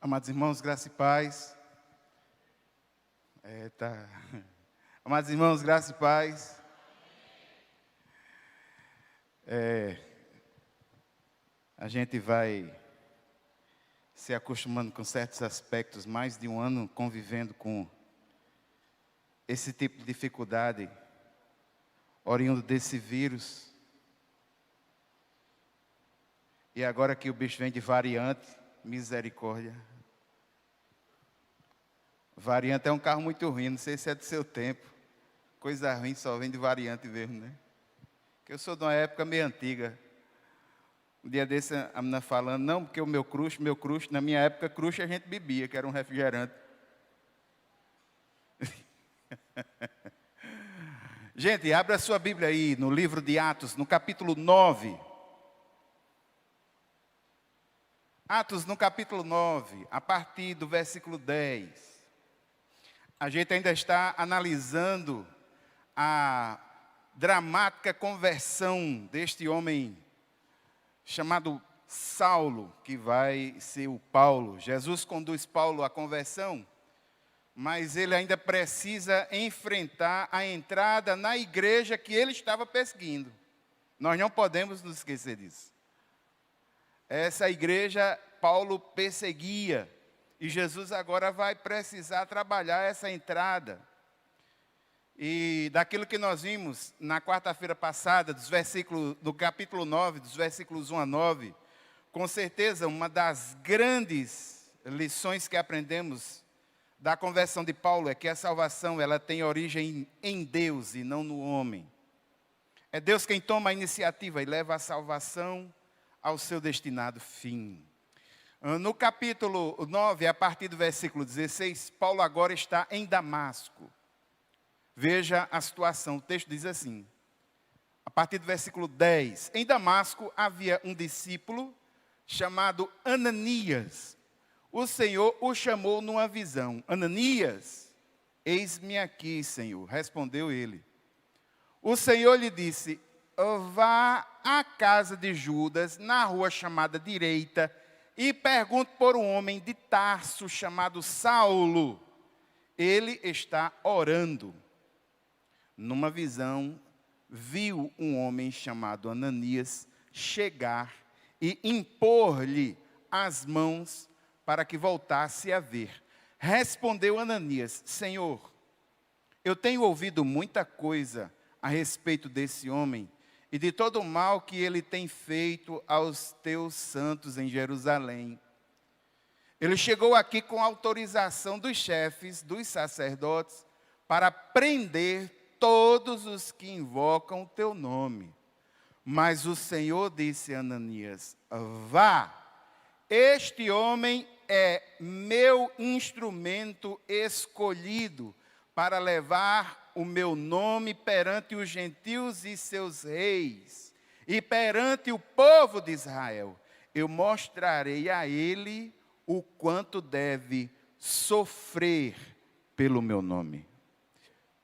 Amados irmãos, graça e paz. Amados irmãos, graça e paz. A gente vai se acostumando com certos aspectos, mais de um ano convivendo com esse tipo de dificuldade, oriundo desse vírus. E agora que o bicho vem de variante, misericórdia. Variante é um carro muito ruim, não sei se é do seu tempo. Coisa ruim só vem de variante mesmo, né? Que eu sou de uma época meio antiga. Um dia desse a menina falando, não, porque o meu crush, na minha época, crush a gente bebia, que era um refrigerante. Gente, abra a sua Bíblia aí, no livro de Atos, no capítulo 9. Atos, no capítulo 9, a partir do versículo 10. A gente ainda está analisando a dramática conversão deste homem chamado Saulo, que vai ser o Paulo. Jesus conduz Paulo à conversão, mas ele ainda precisa enfrentar a entrada na igreja que ele estava perseguindo. Nós não podemos nos esquecer disso. Essa igreja Paulo perseguia, e Jesus agora vai precisar trabalhar essa entrada. E daquilo que nós vimos na quarta-feira passada, do capítulo 9, dos versículos 1 a 9, com certeza uma das grandes lições que aprendemos da conversão de Paulo é que a salvação ela tem origem em Deus e não no homem. É Deus quem toma a iniciativa e leva a salvação ao seu destinado fim. No capítulo 9, a partir do versículo 16, Paulo agora está em Damasco. Veja a situação, o texto diz assim, a partir do versículo 10. Em Damasco havia um discípulo chamado Ananias. O Senhor o chamou numa visão. Ananias, eis-me aqui, Senhor, respondeu ele. O Senhor lhe disse, vá à casa de Judas, na rua chamada Direita, e pergunte por um homem de Tarso chamado Saulo. Ele está orando. Numa visão, viu um homem chamado Ananias chegar e impor-lhe as mãos para que voltasse a ver. Respondeu Ananias, Senhor, eu tenho ouvido muita coisa a respeito desse homem e de todo o mal que ele tem feito aos teus santos em Jerusalém. Ele chegou aqui com autorização dos chefes, dos sacerdotes, para prender todos os que invocam o teu nome. Mas o Senhor disse a Ananias, vá, este homem é meu instrumento escolhido para levar o meu nome perante os gentios e seus reis, e perante o povo de Israel. Eu mostrarei a ele o quanto deve sofrer pelo meu nome.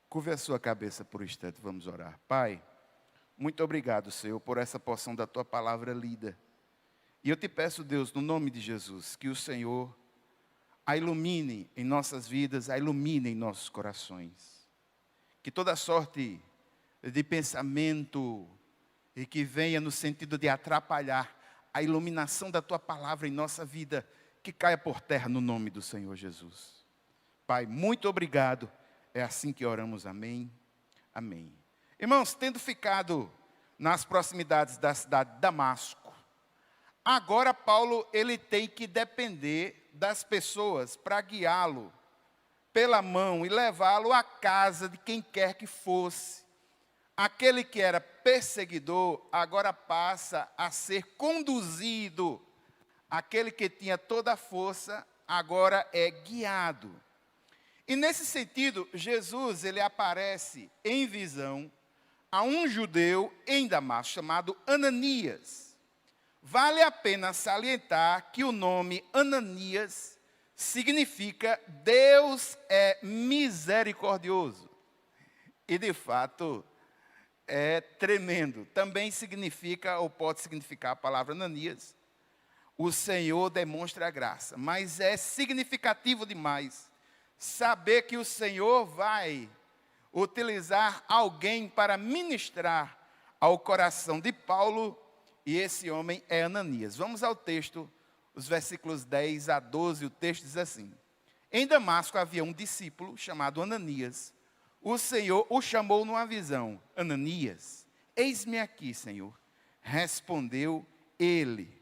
Curve a sua cabeça por um instante, vamos orar. Pai, muito obrigado, Senhor, por essa porção da Tua palavra lida. E eu te peço, Deus, no nome de Jesus, que o Senhor a ilumine em nossas vidas, a ilumine em nossos corações. Que toda sorte de pensamento e que venha no sentido de atrapalhar a iluminação da Tua palavra em nossa vida, que caia por terra no nome do Senhor Jesus. Pai, muito obrigado. É assim que oramos, amém, amém. Irmãos, tendo ficado nas proximidades da cidade de Damasco, agora Paulo ele tem que depender das pessoas para guiá-lo pela mão e levá-lo à casa de quem quer que fosse. Aquele que era perseguidor agora passa a ser conduzido. Aquele que tinha toda a força agora é guiado. E nesse sentido, Jesus ele aparece em visão a um judeu em Damasco chamado Ananias. Vale a pena salientar que o nome Ananias significa Deus é misericordioso. E de fato é tremendo. Também significa, ou pode significar a palavra Ananias, o Senhor demonstra graça. Mas é significativo demais saber que o Senhor vai utilizar alguém para ministrar ao coração de Paulo, e esse homem é Ananias. Vamos ao texto, os versículos 10 a 12, o texto diz assim: Em Damasco havia um discípulo chamado Ananias. O Senhor o chamou numa visão: Ananias, eis-me aqui, Senhor. Respondeu ele.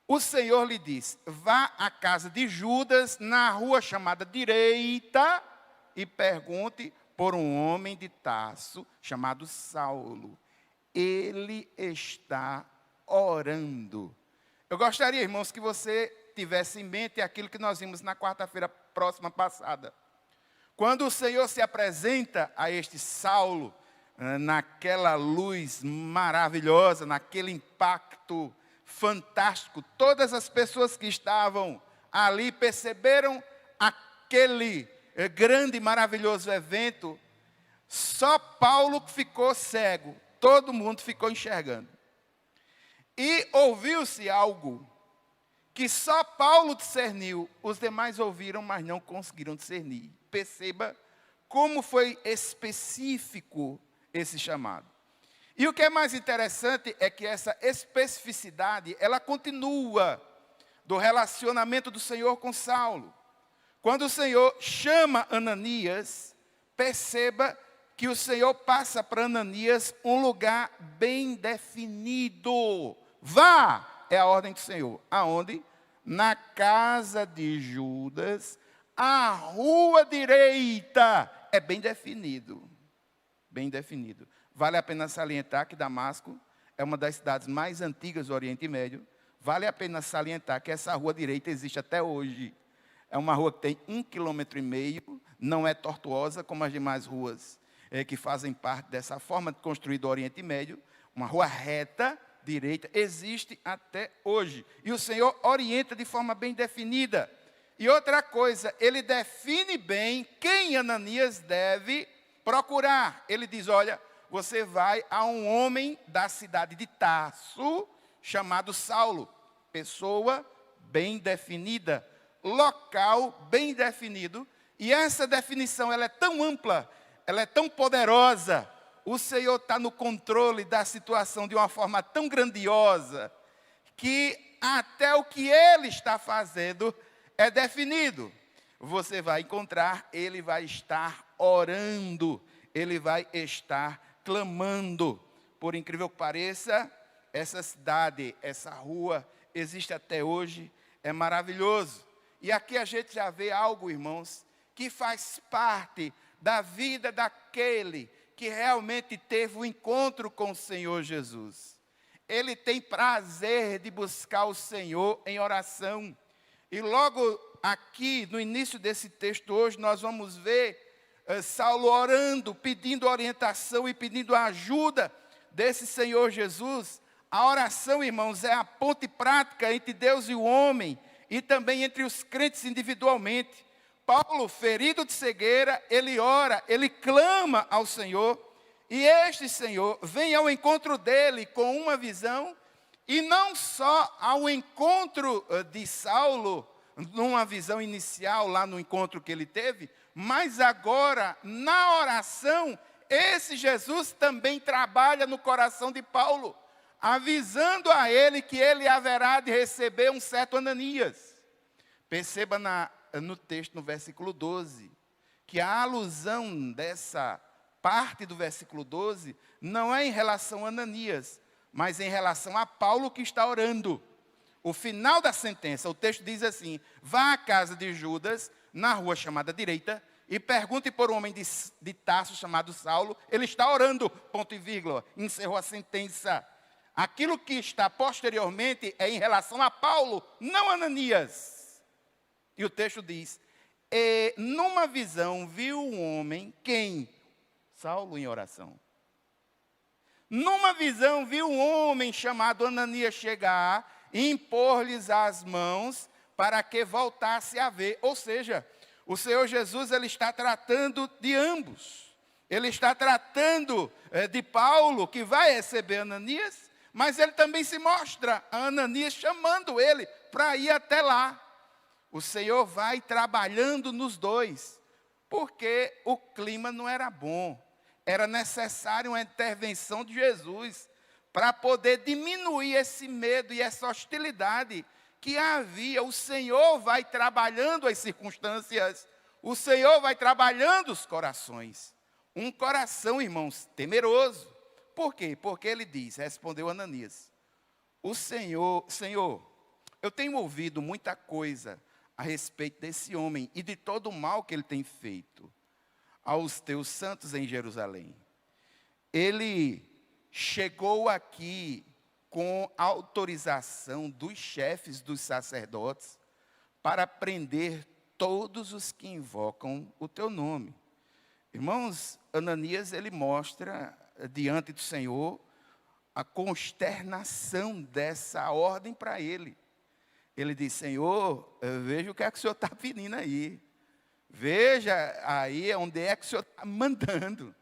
O Senhor lhe disse: vá à casa de Judas, na rua chamada Direita, e pergunte por um homem de Tarso, chamado Saulo. Ele está orando. Eu gostaria, irmãos, que você tivesse em mente aquilo que nós vimos na quarta-feira próxima passada. Quando o Senhor se apresenta a este Saulo, naquela luz maravilhosa, naquele impacto fantástico, todas as pessoas que estavam ali perceberam aquele grande e maravilhoso evento. Só Paulo ficou cego, todo mundo ficou enxergando. E ouviu-se algo que só Paulo discerniu, os demais ouviram, mas não conseguiram discernir. Perceba como foi específico esse chamado. E o que é mais interessante é que essa especificidade, ela continua do relacionamento do Senhor com Saulo. Quando o Senhor chama Ananias, perceba que o Senhor passa para Ananias um lugar bem definido. Vá, é a ordem do Senhor. Aonde? Na casa de Judas, a rua direita. É bem definido. Bem definido. Vale a pena salientar que Damasco é uma das cidades mais antigas do Oriente Médio. Vale a pena salientar que essa rua direita existe até hoje. É uma rua que tem 1,5 km, não é tortuosa como as demais ruas que fazem parte dessa forma de construir do Oriente Médio. Uma rua reta, direita, existe até hoje. E o Senhor orienta de forma bem definida. E outra coisa, ele define bem quem Ananias deve procurar. Ele diz: olha, você vai a um homem da cidade de Tarso, chamado Saulo. Pessoa bem definida, local bem definido. E essa definição, ela é tão ampla, ela é tão poderosa. O Senhor está no controle da situação de uma forma tão grandiosa, que até o que Ele está fazendo é definido. Você vai encontrar, Ele vai estar orando, Ele vai estar clamando. Por incrível que pareça, essa cidade, essa rua, existe até hoje, é maravilhoso. E aqui a gente já vê algo, irmãos, que faz parte da vida daquele que realmente teve um encontro com o Senhor Jesus. Ele tem prazer de buscar o Senhor em oração. E logo aqui, no início desse texto hoje, nós vamos ver Saulo orando, pedindo orientação e pedindo a ajuda desse Senhor Jesus. A oração, irmãos, é a ponte prática entre Deus e o homem, e também entre os crentes individualmente. Paulo, ferido de cegueira, ele ora, ele clama ao Senhor, e este Senhor vem ao encontro dele com uma visão, e não só ao encontro de Saulo, numa visão inicial, lá no encontro que ele teve, mas agora, na oração, esse Jesus também trabalha no coração de Paulo, avisando a ele que ele haverá de receber um certo Ananias. Perceba no texto, no versículo 12, que a alusão dessa parte do versículo 12 não é em relação a Ananias, mas em relação a Paulo que está orando. O final da sentença, o texto diz assim: vá à casa de Judas, na rua chamada Direita, e pergunte por um homem de Tarso chamado Saulo. Ele está orando, ponto e vírgula, encerrou a sentença. Aquilo que está posteriormente é em relação a Paulo, não a Ananias. E o texto diz: e numa visão viu um homem, quem? Saulo em oração. Numa visão viu um homem chamado Ananias chegar e impor-lhes as mãos para que voltasse a ver. Ou seja, o Senhor Jesus, ele está tratando de ambos. Ele está tratando de Paulo, que vai receber Ananias, Mas ele também se mostra a Ananias chamando ele para ir até lá. O Senhor vai trabalhando nos dois, porque o clima não era bom. Era necessário uma intervenção de Jesus para poder diminuir esse medo e essa hostilidade que havia. O Senhor vai trabalhando as circunstâncias, o Senhor vai trabalhando os corações. Um coração, irmãos, temeroso. Por quê? Porque ele diz, respondeu Ananias, Senhor, eu tenho ouvido muita coisa a respeito desse homem e de todo o mal que ele tem feito aos teus santos em Jerusalém. Ele chegou aqui com autorização dos chefes dos sacerdotes para prender todos os que invocam o teu nome. Irmãos, Ananias, ele mostra diante do Senhor a consternação dessa ordem para ele. Ele diz, Senhor, veja o que é que o Senhor está pedindo aí. Veja aí onde é que o Senhor está mandando.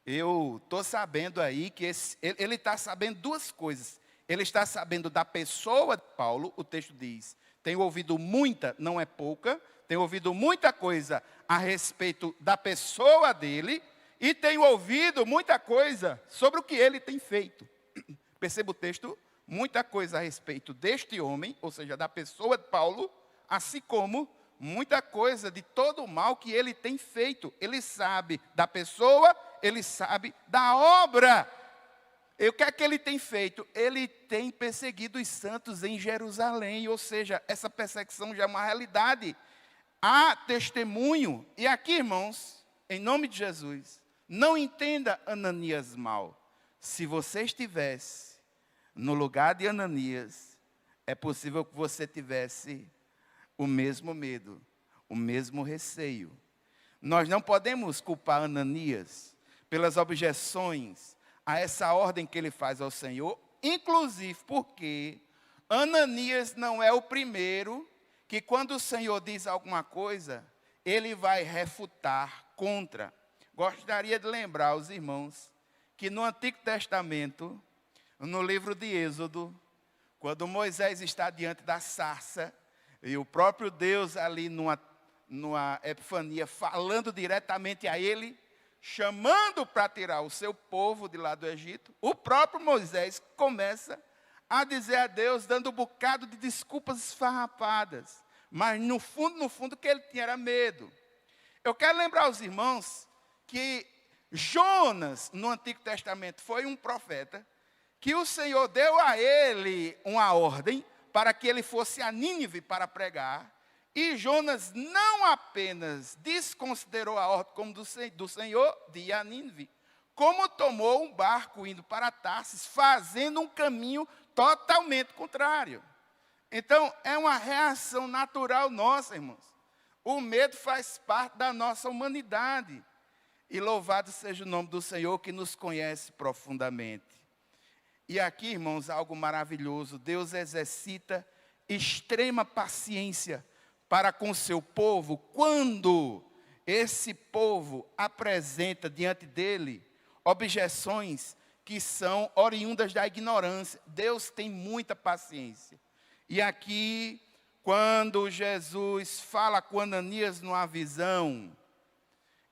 Eu estou sabendo aí que ele está sabendo duas coisas. Ele está sabendo da pessoa de Paulo, o texto diz, tenho ouvido muita, não é pouca, tenho ouvido muita coisa a respeito da pessoa dele, e tenho ouvido muita coisa sobre o que ele tem feito. Perceba o texto, muita coisa a respeito deste homem, ou seja, da pessoa de Paulo, assim como muita coisa de todo o mal que ele tem feito. Ele sabe da pessoa, ele sabe da obra. E o que é que ele tem feito? Ele tem perseguido os santos em Jerusalém, ou seja, essa perseguição já é uma realidade. Há testemunho, e aqui, irmãos, em nome de Jesus, não entenda Ananias mal. Se você estivesse no lugar de Ananias, é possível que você tivesse o mesmo medo, o mesmo receio. Nós não podemos culpar Ananias pelas objeções a essa ordem que ele faz ao Senhor, inclusive porque Ananias não é o primeiro que, quando o Senhor diz alguma coisa, ele vai refutar contra. Gostaria de lembrar aos irmãos que no Antigo Testamento, no livro de Êxodo, quando Moisés está diante da sarça, e o próprio Deus ali numa epifania, falando diretamente a ele, chamando para tirar o seu povo de lá do Egito, o próprio Moisés começa a dizer a Deus, dando um bocado de desculpas esfarrapadas. Mas no fundo, o que ele tinha era medo. Eu quero lembrar aos irmãos que Jonas, no Antigo Testamento, foi um profeta que o Senhor deu a ele uma ordem para que ele fosse a Nínive para pregar. E Jonas não apenas desconsiderou a ordem como do Senhor de ir a Nínive, como tomou um barco indo para Tarsis, fazendo um caminho totalmente contrário. Então, é uma reação natural nossa, irmãos. O medo faz parte da nossa humanidade. E louvado seja o nome do Senhor que nos conhece profundamente. E aqui, irmãos, algo maravilhoso. Deus exercita extrema paciência para com seu povo, quando esse povo apresenta diante dele objeções que são oriundas da ignorância. Deus tem muita paciência. E aqui, quando Jesus fala com Ananias numa visão,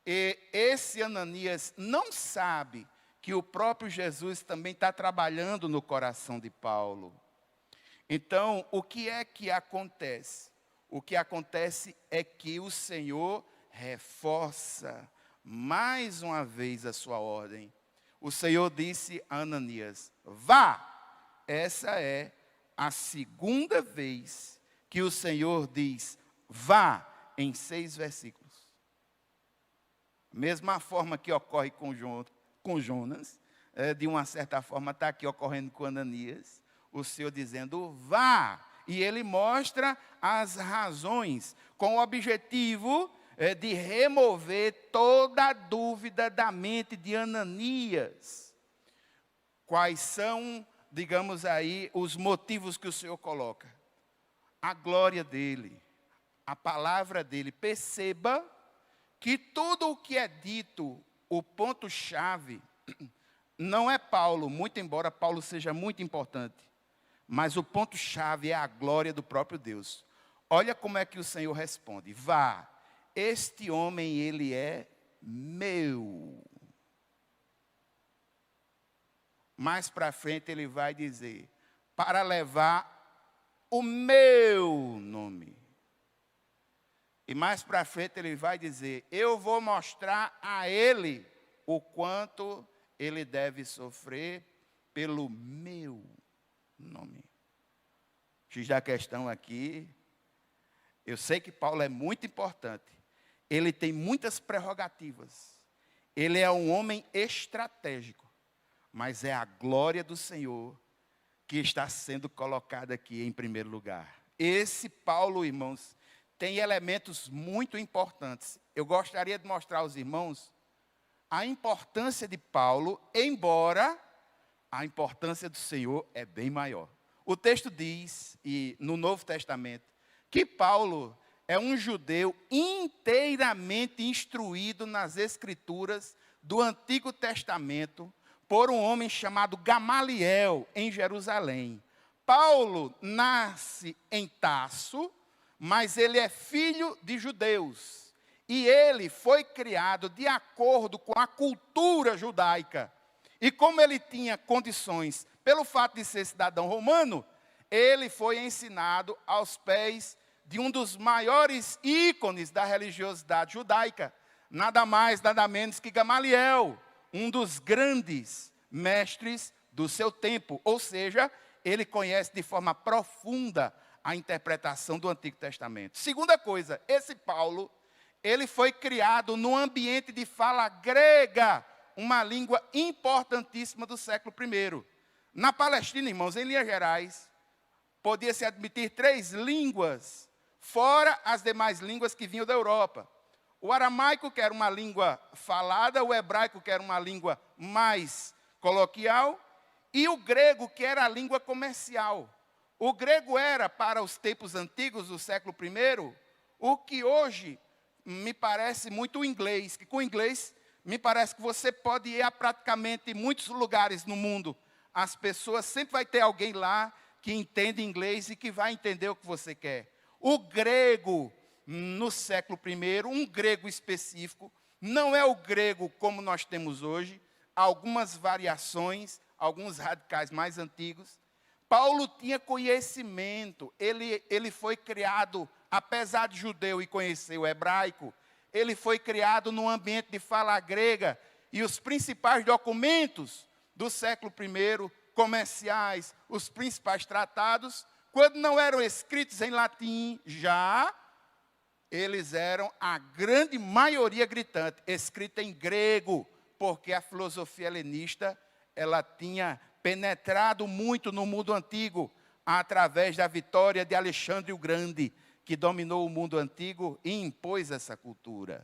e esse Ananias não sabe que o próprio Jesus também está trabalhando no coração de Paulo. Então, o que é que acontece? O que acontece é que o Senhor reforça mais uma vez a sua ordem. O Senhor disse a Ananias, vá. Essa é a segunda vez que o Senhor diz, vá, em 6 versículos. Mesma forma que ocorre com Jonas, de uma certa forma está aqui ocorrendo com Ananias, o Senhor dizendo, vá. E ele mostra as razões, com o objetivo de remover toda a dúvida da mente de Ananias. Quais são, digamos aí, os motivos que o Senhor coloca? A glória dele, a palavra dele. Perceba que tudo o que é dito, o ponto-chave, não é Paulo, muito embora Paulo seja muito importante, mas o ponto-chave é a glória do próprio Deus. Olha como é que o Senhor responde: vá, este homem, ele é meu. Mais para frente ele vai dizer, para levar o meu nome. E mais para frente ele vai dizer, eu vou mostrar a ele o quanto ele deve sofrer pelo meu nome. X da questão aqui, eu sei que Paulo é muito importante. Ele tem muitas prerrogativas. Ele é um homem estratégico. Mas é a glória do Senhor que está sendo colocada aqui em primeiro lugar. Esse Paulo, irmãos, tem elementos muito importantes. Eu gostaria de mostrar aos irmãos a importância de Paulo, embora a importância do Senhor é bem maior. O texto diz, e no Novo Testamento, que Paulo é um judeu inteiramente instruído nas Escrituras do Antigo Testamento por um homem chamado Gamaliel, em Jerusalém. Paulo nasce em Tarso, mas ele é filho de judeus. E ele foi criado de acordo com a cultura judaica. E como ele tinha condições, pelo fato de ser cidadão romano, ele foi ensinado aos pés de um dos maiores ícones da religiosidade judaica. Nada mais, nada menos que Gamaliel, um dos grandes mestres do seu tempo. Ou seja, ele conhece de forma profunda a interpretação do Antigo Testamento. Segunda coisa, esse Paulo, ele foi criado num ambiente de fala grega, uma língua importantíssima do século I. Na Palestina, irmãos, em linhas gerais, podia-se admitir 3 línguas, fora as demais línguas que vinham da Europa. O aramaico, que era uma língua falada, o hebraico, que era uma língua mais coloquial, e o grego, que era a língua comercial. O grego era, para os tempos antigos do século I, o que hoje me parece muito o inglês, que com o inglês me parece que você pode ir a praticamente muitos lugares no mundo. As pessoas, sempre vai ter alguém lá que entende inglês e que vai entender o que você quer. O grego, no século I, um grego específico, não é o grego como nós temos hoje, algumas variações, alguns radicais mais antigos. Paulo tinha conhecimento, ele foi criado, apesar de judeu e conhecer o hebraico, ele foi criado num ambiente de fala grega, e os principais documentos do século I, comerciais, os principais tratados, quando não eram escritos em latim já, eles eram, a grande maioria gritante, escrita em grego, porque a filosofia helenista, ela tinha penetrado muito no mundo antigo, através da vitória de Alexandre o Grande, que dominou o mundo antigo e impôs essa cultura.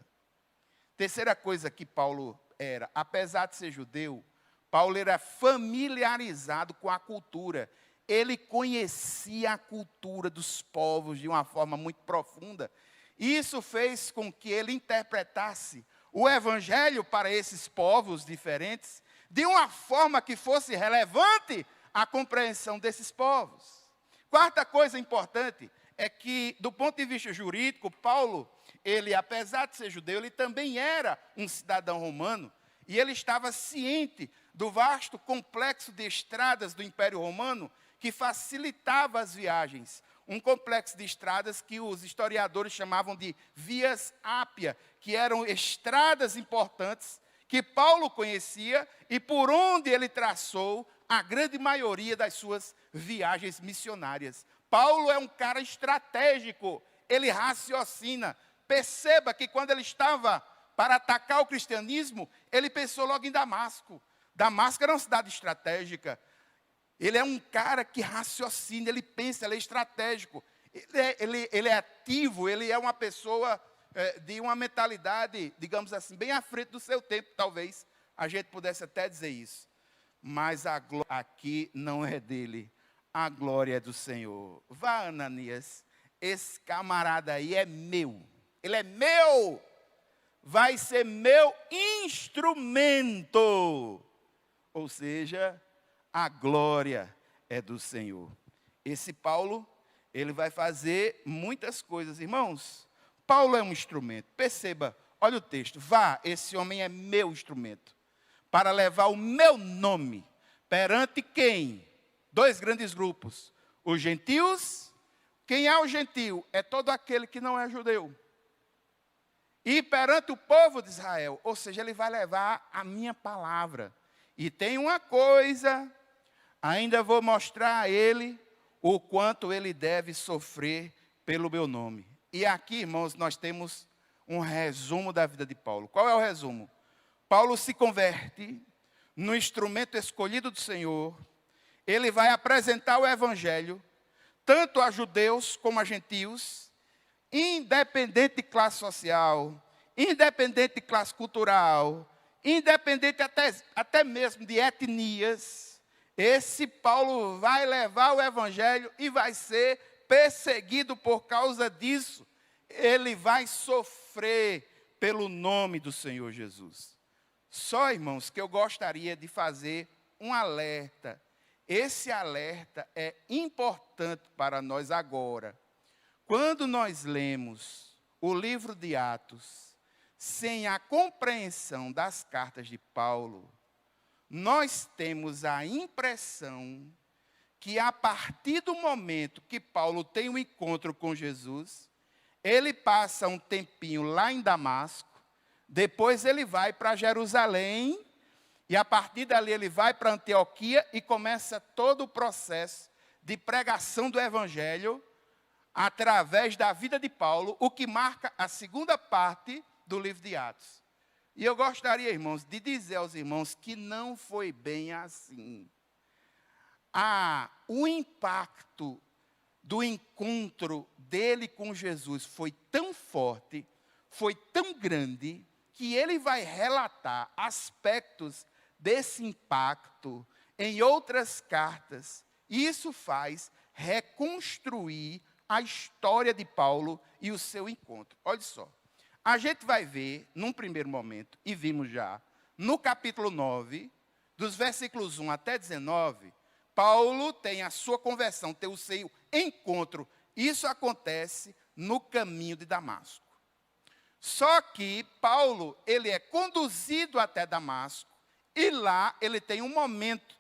Terceira coisa que Paulo era, apesar de ser judeu, Paulo era familiarizado com a cultura. Ele conhecia a cultura dos povos de uma forma muito profunda. Isso fez com que ele interpretasse o evangelho para esses povos diferentes de uma forma que fosse relevante à compreensão desses povos. Quarta coisa importante é que, do ponto de vista jurídico, Paulo, ele, apesar de ser judeu, ele também era um cidadão romano, e ele estava ciente do vasto complexo de estradas do Império Romano que facilitava as viagens. Um complexo de estradas que os historiadores chamavam de vias ápia, que eram estradas importantes que Paulo conhecia e por onde ele traçou a grande maioria das suas viagens missionárias. Paulo é um cara estratégico, ele raciocina. Perceba que quando ele estava para atacar o cristianismo, ele pensou logo em Damasco. Damasco era uma cidade estratégica. Ele é um cara que raciocina, ele pensa, ele é estratégico. Ele é ativo, ele é uma pessoa de uma mentalidade, digamos assim, bem à frente do seu tempo, talvez. A gente pudesse até dizer isso. Mas a glória aqui não é dele. A glória é do Senhor. Vá, Ananias, esse camarada aí é meu. Ele é meu. Vai ser meu instrumento. ou seja, a glória é do Senhor. Esse Paulo, ele vai fazer muitas coisas, irmãos. Paulo é um instrumento, perceba, olha o texto, vá, esse homem é meu instrumento, para levar o meu nome, perante quem? Dois grandes grupos, os gentios. Quem é o gentio? É todo aquele que não é judeu. E perante o povo de Israel, ou seja, ele vai levar a minha palavra. E tem uma coisa, ainda vou mostrar a ele o quanto ele deve sofrer pelo meu nome. E aqui, irmãos, nós temos um resumo da vida de Paulo. Qual é o resumo? Paulo se converte no instrumento escolhido do Senhor. Ele vai apresentar o evangelho, tanto a judeus como a gentios, independente de classe social, independente de classe cultural, independente até mesmo de etnias. Esse Paulo vai levar o evangelho e vai ser perseguido por causa disso. Ele vai sofrer pelo nome do Senhor Jesus. Só, irmãos, que eu gostaria de fazer um alerta. Esse alerta é importante para nós agora. Quando nós lemos o livro de Atos, sem a compreensão das cartas de Paulo, nós temos a impressão que a partir do momento que Paulo tem um encontro com Jesus, ele passa um tempinho lá em Damasco, depois ele vai para Jerusalém, e a partir dali ele vai para Antioquia e começa todo o processo de pregação do evangelho através da vida de Paulo, o que marca a segunda parte do livro de Atos. E eu gostaria, irmãos, de dizer aos irmãos que não foi bem assim. O impacto do encontro dele com Jesus foi tão forte, foi tão grande, que ele vai relatar aspectos desse impacto em outras cartas. E isso faz reconstruir a história de Paulo e o seu encontro. Olha só, a gente vai ver, num primeiro momento, e vimos já, no capítulo 9, dos versículos 1 até 19, Paulo tem a sua conversão, tem o seu encontro. Isso acontece no caminho de Damasco. Só que Paulo, ele é conduzido até Damasco, e lá ele tem um momento,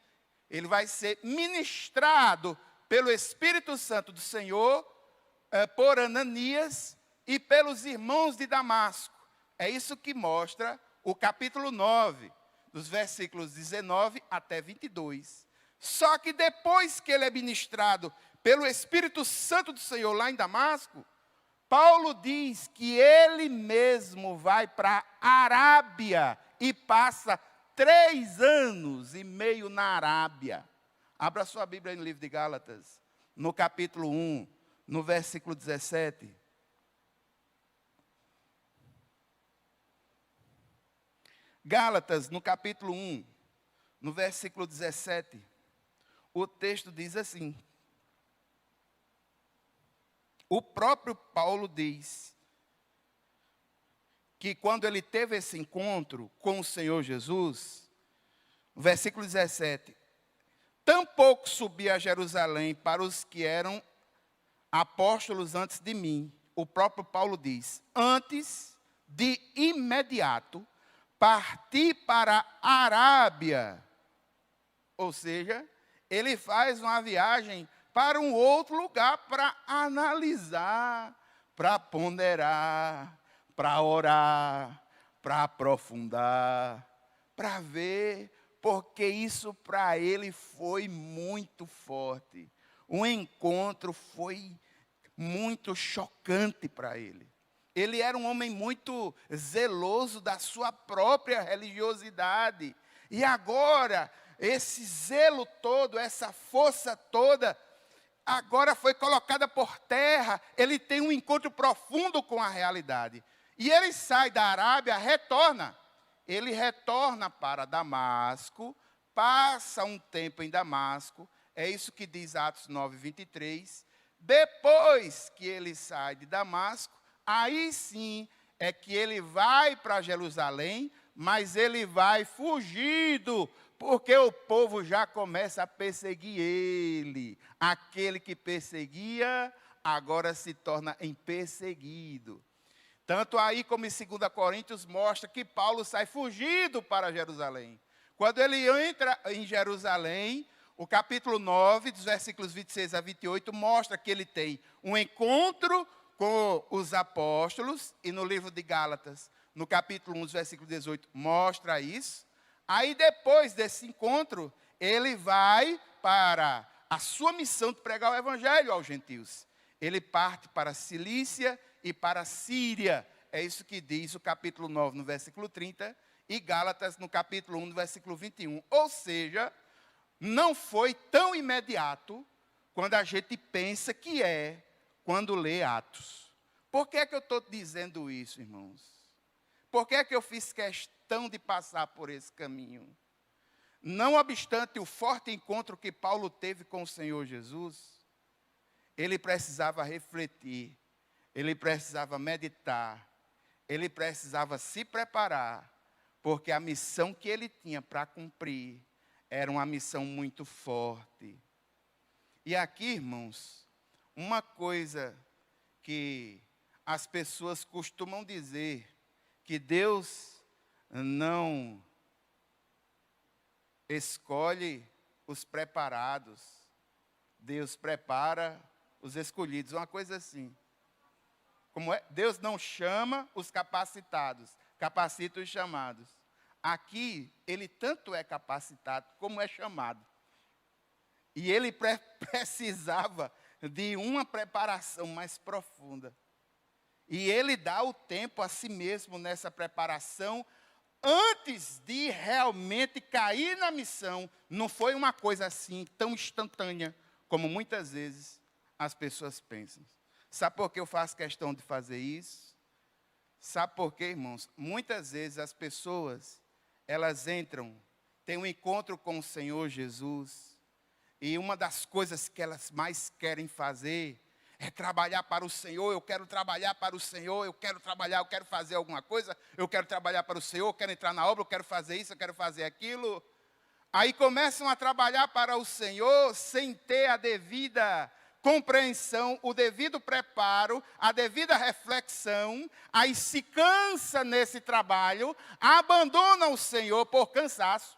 ele vai ser ministrado pelo Espírito Santo do Senhor, por Ananias e pelos irmãos de Damasco. É isso que mostra o capítulo 9, dos versículos 19 até 22. Só que depois que ele é ministrado pelo Espírito Santo do Senhor lá em Damasco, Paulo diz que ele mesmo vai para a Arábia e passa 3 anos e meio na Arábia. Abra sua Bíblia aí no livro de Gálatas, no capítulo 1, no versículo 17. Gálatas, no capítulo 1, no versículo 17, o texto diz assim: o próprio Paulo diz que quando ele teve esse encontro com o Senhor Jesus, versículo 17, tampouco subi a Jerusalém para os que eram apóstolos antes de mim. O próprio Paulo diz: antes de imediato parti para a Arábia. Ou seja, ele faz uma viagem para um outro lugar para analisar, para ponderar, para orar, para aprofundar, para ver, porque isso para ele foi muito forte. O encontro foi muito chocante para ele. Ele era um homem muito zeloso da sua própria religiosidade. E agora, esse zelo todo, essa força toda, agora foi colocada por terra. Ele tem um encontro profundo com a realidade. E ele sai da Arábia, retorna. Ele retorna para Damasco, passa um tempo em Damasco. É isso que diz Atos 9, 23. Depois que ele sai de Damasco, aí sim é que ele vai para Jerusalém, mas ele vai fugido Porque o povo já começa a perseguir ele. Aquele que perseguia, agora se torna em perseguido. Tanto aí como em 2 Coríntios mostra que Paulo sai fugido para Jerusalém. Quando ele entra em Jerusalém, o capítulo 9, dos versículos 26 a 28, mostra que ele tem um encontro com os apóstolos, e no livro de Gálatas, no capítulo 1, dos versículos 18, mostra isso. Aí depois desse encontro, ele vai para a sua missão de pregar o evangelho aos gentios. Ele parte para a Cilícia e para a Síria. É isso que diz o capítulo 9, no versículo 30, e Gálatas, no capítulo 1, no versículo 21. Ou seja, não foi tão imediato quando a gente pensa que é quando lê Atos. Por que é que eu estou dizendo isso, irmãos? Por que é que eu fiz questão de passar por esse caminho? Não obstante o forte encontro que Paulo teve com o Senhor Jesus, ele precisava refletir, ele precisava meditar, ele precisava se preparar, porque a missão que ele tinha para cumprir era uma missão muito forte. E aqui, irmãos, uma coisa que as pessoas costumam dizer, que Deus não escolhe os preparados, Deus prepara os escolhidos, uma coisa assim. Como é? Deus não chama os capacitados, capacita os chamados. Aqui, ele tanto é capacitado como é chamado. E ele precisava de uma preparação mais profunda. E ele dá o tempo a si mesmo nessa preparação, antes de realmente cair na missão. Não foi uma coisa assim, tão instantânea, como muitas vezes as pessoas pensam. Sabe por que eu faço questão de fazer isso? Sabe por quê, irmãos? Muitas vezes as pessoas, elas entram, têm um encontro com o Senhor Jesus, e uma das coisas que elas mais querem fazer é trabalhar para o Senhor. Eu quero trabalhar para o Senhor, eu quero trabalhar, eu quero fazer alguma coisa, eu quero trabalhar para o Senhor, eu quero entrar na obra, eu quero fazer isso, eu quero fazer aquilo. Aí começam a trabalhar para o Senhor sem ter a devida compreensão, o devido preparo, a devida reflexão, aí se cansa nesse trabalho, abandona o Senhor por cansaço.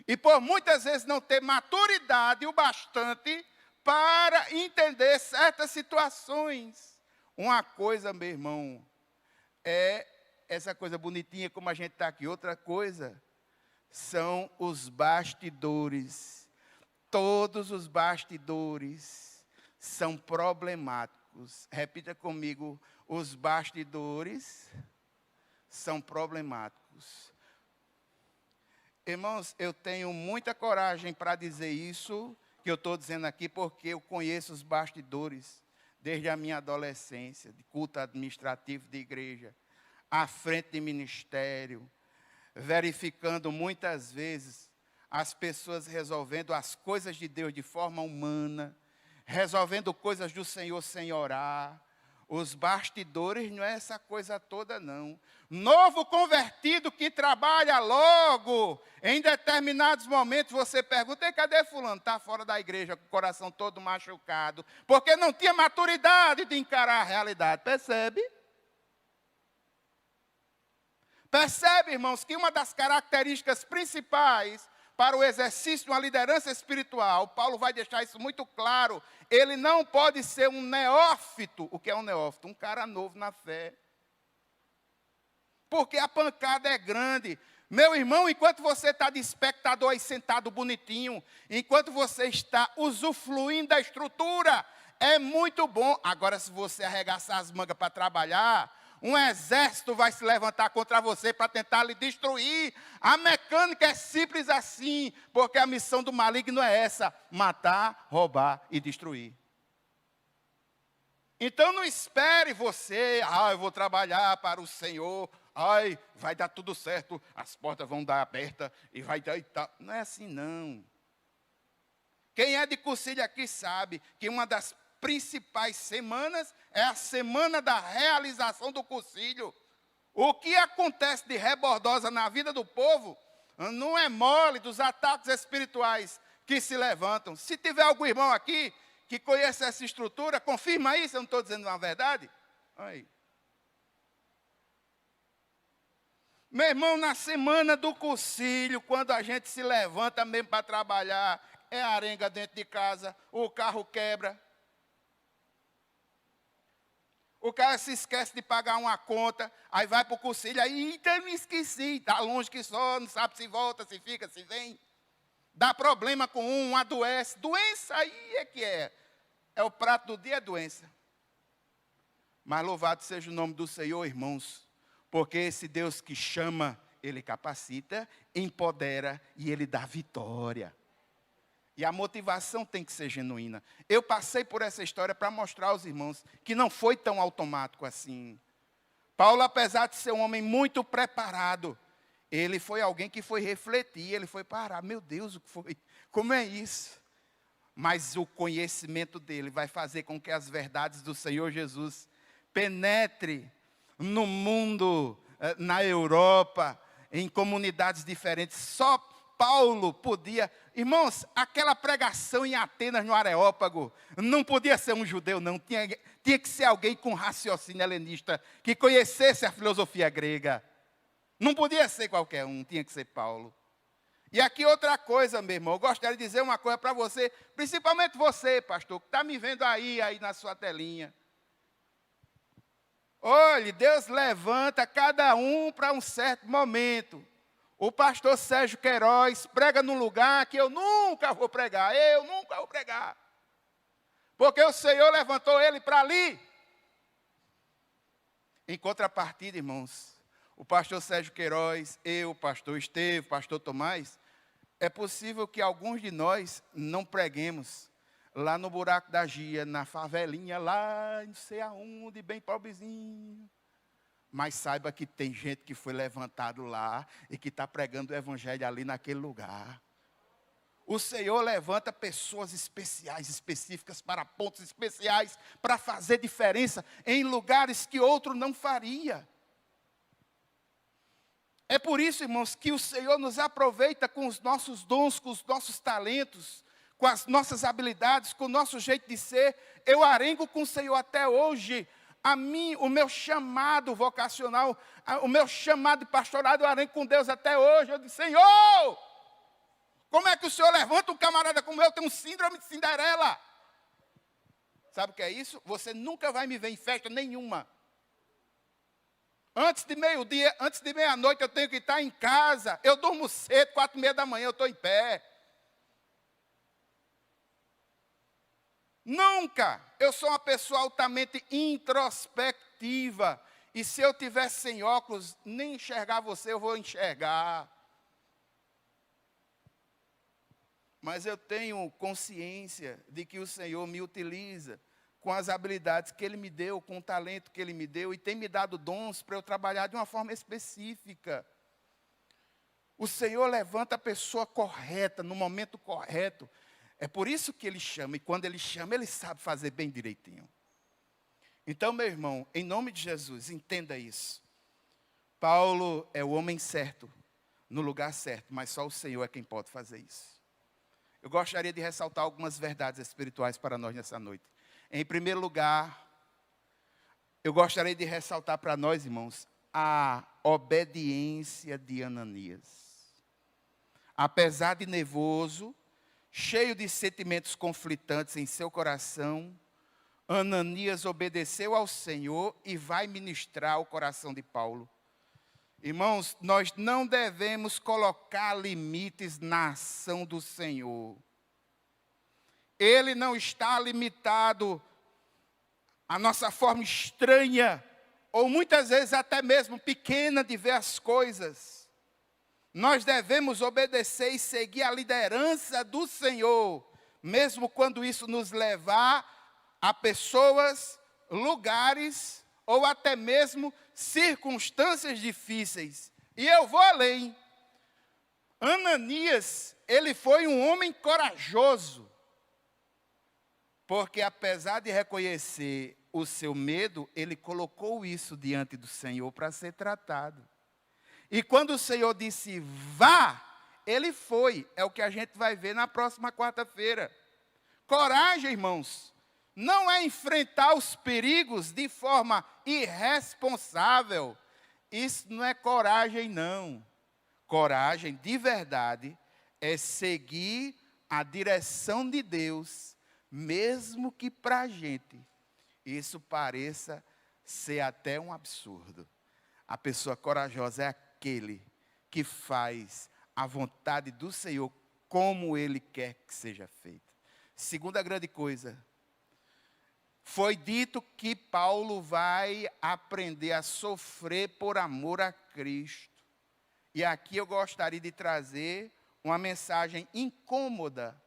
E por muitas vezes não ter maturidade o bastante para entender certas situações. Uma coisa, meu irmão, é essa coisa bonitinha como a gente está aqui. Outra coisa são os bastidores. Todos os bastidores são problemáticos. Repita comigo, os bastidores são problemáticos. Irmãos, eu tenho muita coragem para dizer isso, que eu estou dizendo aqui, porque eu conheço os bastidores desde a minha adolescência, de culto administrativo de igreja, à frente de ministério, verificando muitas vezes as pessoas resolvendo as coisas de Deus de forma humana, resolvendo coisas do Senhor sem orar. Os bastidores não é essa coisa toda, não. Novo convertido que trabalha logo, em determinados momentos você pergunta, cadê fulano? Está fora da igreja, com o coração todo machucado, porque não tinha maturidade de encarar a realidade. Percebe? Percebe, irmãos, que uma das características principais para o exercício de uma liderança espiritual, Paulo vai deixar isso muito claro, ele não pode ser um neófito. O que é um neófito? Um cara novo na fé. Porque a pancada é grande. Meu irmão, enquanto você está de espectador aí sentado bonitinho, enquanto você está usufruindo da estrutura, é muito bom. Agora, se você arregaçar as mangas para trabalhar, um exército vai se levantar contra você para tentar lhe destruir. A mecânica é simples assim, porque a missão do maligno é essa: matar, roubar e destruir. Então não espere você, eu vou trabalhar para o Senhor, vai dar tudo certo, as portas vão dar abertas e vai dar e tal. Não é assim não. Quem é de Cucília aqui sabe que uma das principais semanas é a semana da realização do concílio. O que acontece de rebordosa na vida do povo não é mole dos ataques espirituais que se levantam. Se tiver algum irmão aqui que conheça essa estrutura, confirma isso, eu não estou dizendo uma verdade. Aí. Meu irmão, na semana do concílio, quando a gente se levanta mesmo para trabalhar, é arenga dentro de casa, o carro quebra. O cara se esquece de pagar uma conta, aí vai para o concílio, aí então me esqueci, está longe que só, não sabe se volta, se fica, se vem. Dá problema com um adoece. Doença aí é que é. É o prato do dia, é doença. Mas louvado seja o nome do Senhor, irmãos. Porque esse Deus que chama, Ele capacita, empodera e Ele dá vitória. E a motivação tem que ser genuína. Eu passei por essa história para mostrar aos irmãos que não foi tão automático assim. Paulo, apesar de ser um homem muito preparado, ele foi alguém que foi refletir, ele foi parar. Meu Deus, o que foi? Como é isso? Mas o conhecimento dele vai fazer com que as verdades do Senhor Jesus penetre no mundo, na Europa, em comunidades diferentes. Só Paulo podia... Irmãos, aquela pregação em Atenas, no Areópago, não podia ser um judeu, não. Tinha que ser alguém com raciocínio helenista, que conhecesse a filosofia grega. Não podia ser qualquer um, tinha que ser Paulo. E aqui outra coisa, meu irmão, eu gostaria de dizer uma coisa para você, principalmente você, pastor, que está me vendo aí na sua telinha. Olhe, Deus levanta cada um para um certo momento. O pastor Sérgio Queiroz prega num lugar que eu nunca vou pregar. Porque o Senhor levantou ele para ali. Em contrapartida, irmãos, o pastor Sérgio Queiroz, eu, o pastor Esteve, o pastor Tomás, é possível que alguns de nós não preguemos lá no buraco da Gia, na favelinha, lá não sei aonde, bem pobrezinho. Mas saiba que tem gente que foi levantado lá e que está pregando o evangelho ali naquele lugar. O Senhor levanta pessoas especiais, específicas, para pontos especiais, para fazer diferença em lugares que outro não faria. É por isso, irmãos, que o Senhor nos aproveita com os nossos dons, com os nossos talentos, com as nossas habilidades, com o nosso jeito de ser. Eu arengo com o Senhor até hoje. O meu chamado vocacional, o meu chamado de pastorado, eu arengo com Deus até hoje. Eu digo, Senhor, como é que o Senhor levanta um camarada como eu, tem um síndrome de Cinderela? Sabe o que é isso? Você nunca vai me ver em festa nenhuma. Antes de meio-dia, antes de meia-noite, eu tenho que estar em casa. Eu durmo cedo, 4:30 da manhã, eu estou em pé. Nunca. Eu sou uma pessoa altamente introspectiva. E se eu tivesse sem óculos, nem enxergar você, eu vou enxergar. Mas eu tenho consciência de que o Senhor me utiliza com as habilidades que Ele me deu, com o talento que Ele me deu, e tem me dado dons para eu trabalhar de uma forma específica. O Senhor levanta a pessoa correta, no momento correto. É por isso que Ele chama, e quando Ele chama, Ele sabe fazer bem direitinho. Então, meu irmão, em nome de Jesus, entenda isso. Paulo é o homem certo, no lugar certo, mas só o Senhor é quem pode fazer isso. Eu gostaria de ressaltar algumas verdades espirituais para nós nessa noite. Em primeiro lugar, eu gostaria de ressaltar para nós, irmãos, a obediência de Ananias. Apesar de nervoso, cheio de sentimentos conflitantes em seu coração, Ananias obedeceu ao Senhor e vai ministrar o coração de Paulo. Irmãos, nós não devemos colocar limites na ação do Senhor. Ele não está limitado à nossa forma estranha, ou muitas vezes até mesmo pequena de ver as coisas. Nós devemos obedecer e seguir a liderança do Senhor, mesmo quando isso nos levar a pessoas, lugares, ou até mesmo circunstâncias difíceis. E eu vou além. Ananias, ele foi um homem corajoso, porque apesar de reconhecer o seu medo, ele colocou isso diante do Senhor para ser tratado. E quando o Senhor disse, vá, ele foi. É o que a gente vai ver na próxima quarta-feira. Coragem, irmãos, não é enfrentar os perigos de forma irresponsável. Isso não é coragem, não. Coragem, de verdade, é seguir a direção de Deus, mesmo que para a gente isso pareça ser até um absurdo. A pessoa corajosa é aquele que faz a vontade do Senhor como Ele quer que seja feita. Segunda grande coisa, foi dito que Paulo vai aprender a sofrer por amor a Cristo. E aqui eu gostaria de trazer uma mensagem incômoda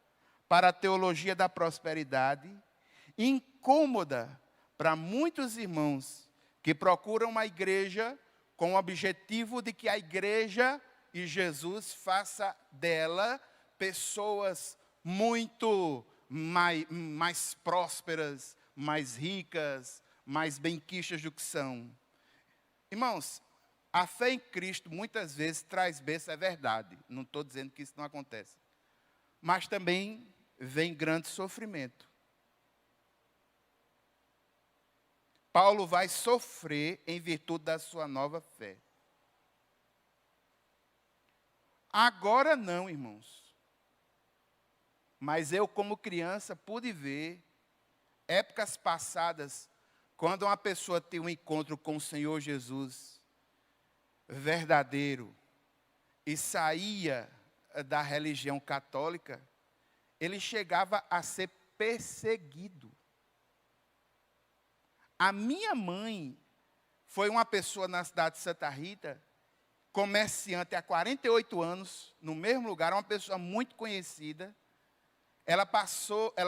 para a teologia da prosperidade, incômoda para muitos irmãos que procuram uma igreja com o objetivo de que a igreja e Jesus faça dela pessoas muito mais prósperas, mais ricas, mais benquistas do que são. Irmãos, a fé em Cristo muitas vezes traz bênção, é verdade. Não estou dizendo que isso não acontece. Mas também vem grande sofrimento. Paulo vai sofrer em virtude da sua nova fé. Agora não, irmãos. Mas eu, como criança, pude ver épocas passadas, quando uma pessoa tem um encontro com o Senhor Jesus verdadeiro e saía da religião católica, ele chegava a ser perseguido. A minha mãe foi uma pessoa na cidade de Santa Rita, comerciante há 48 anos, no mesmo lugar, uma pessoa muito conhecida. Ela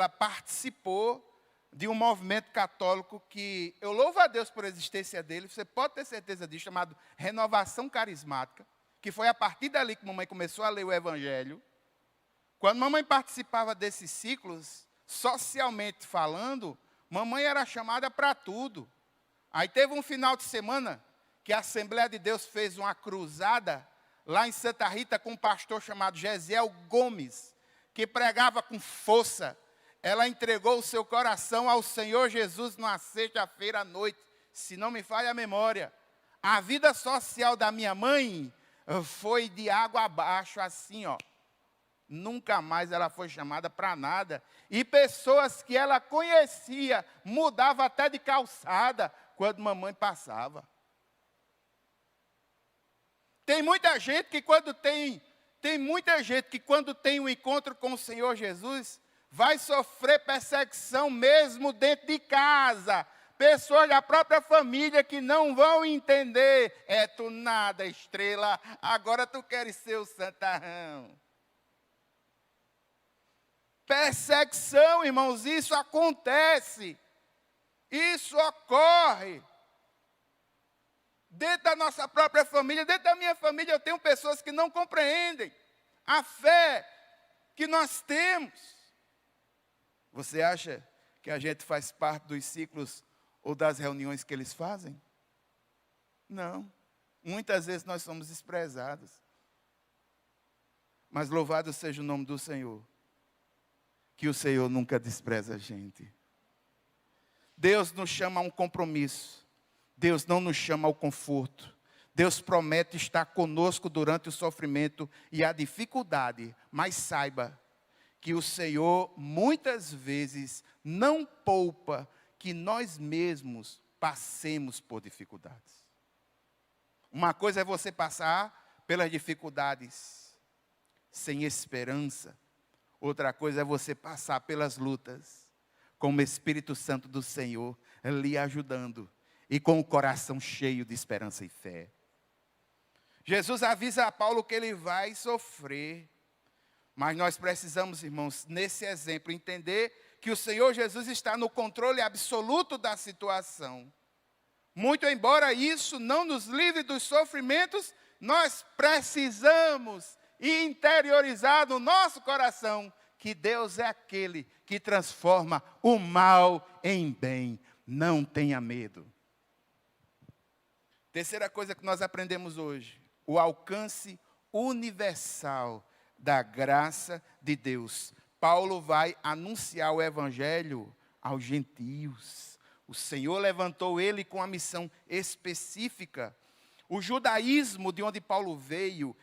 participou de um movimento católico que, eu louvo a Deus por a existência dele, você pode ter certeza disso, chamado Renovação Carismática, que foi a partir dali que mamãe começou a ler o Evangelho. Quando mamãe participava desses ciclos, socialmente falando, mamãe era chamada para tudo. Aí teve um final de semana que a Assembleia de Deus fez uma cruzada lá em Santa Rita com um pastor chamado Gesiel Gomes, que pregava com força. Ela entregou o seu coração ao Senhor Jesus numa sexta-feira à noite, se não me falha a memória. A vida social da minha mãe foi de água abaixo, assim, ó. Nunca mais ela foi chamada para nada. E pessoas que ela conhecia mudavam até de calçada quando mamãe passava. Tem muita gente que quando tem um encontro com o Senhor Jesus, vai sofrer perseguição mesmo dentro de casa. Pessoas da própria família que não vão entender. É tu nada, estrela, agora tu queres ser o santarrão. Perseguição, irmãos, isso acontece. Isso ocorre. Dentro da nossa própria família, dentro da minha família, eu tenho pessoas que não compreendem a fé que nós temos. Você acha que a gente faz parte dos ciclos ou das reuniões que eles fazem? Não. Muitas vezes nós somos desprezados. Mas louvado seja o nome do Senhor, que o Senhor nunca despreza a gente. Deus nos chama a um compromisso. Deus não nos chama ao conforto. Deus promete estar conosco durante o sofrimento e a dificuldade, mas saiba que o Senhor muitas vezes não poupa que nós mesmos passemos por dificuldades. Uma coisa é você passar pelas dificuldades sem esperança. Outra coisa é você passar pelas lutas com o Espírito Santo do Senhor lhe ajudando e com o coração cheio de esperança e fé. Jesus avisa a Paulo que ele vai sofrer. Mas nós precisamos, irmãos, nesse exemplo, entender que o Senhor Jesus está no controle absoluto da situação. Muito embora isso não nos livre dos sofrimentos, nós precisamos interiorizar no nosso coração que Deus é aquele que transforma o mal em bem. Não tenha medo. Terceira coisa que nós aprendemos hoje: o alcance universal da graça de Deus. Paulo vai anunciar o evangelho aos gentios. O Senhor levantou ele com a missão específica. O judaísmo, de onde Paulo veio,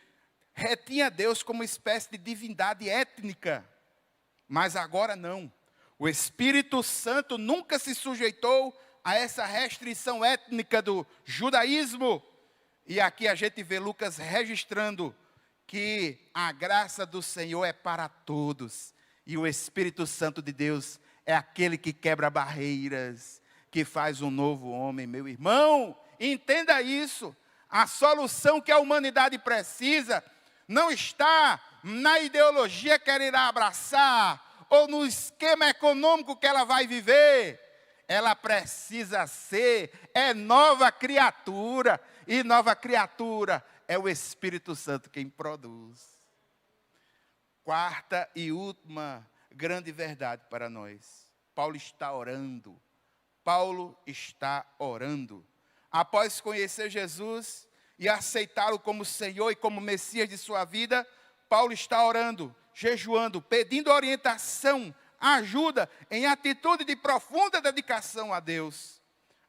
retinha Deus como uma espécie de divindade étnica. Mas agora não. O Espírito Santo nunca se sujeitou a essa restrição étnica do judaísmo. E aqui a gente vê Lucas registrando que a graça do Senhor é para todos. E o Espírito Santo de Deus é aquele que quebra barreiras, que faz um novo homem, meu irmão. Entenda isso. A solução que a humanidade precisa não está na ideologia que ela irá abraçar, ou no esquema econômico que ela vai viver. Ela precisa ser, nova criatura. E nova criatura é o Espírito Santo quem produz. Quarta e última grande verdade para nós. Paulo está orando. Paulo está orando. Após conhecer Jesus e aceitá-lo como Senhor e como Messias de sua vida, Paulo está orando, jejuando, pedindo orientação, ajuda em atitude de profunda dedicação a Deus.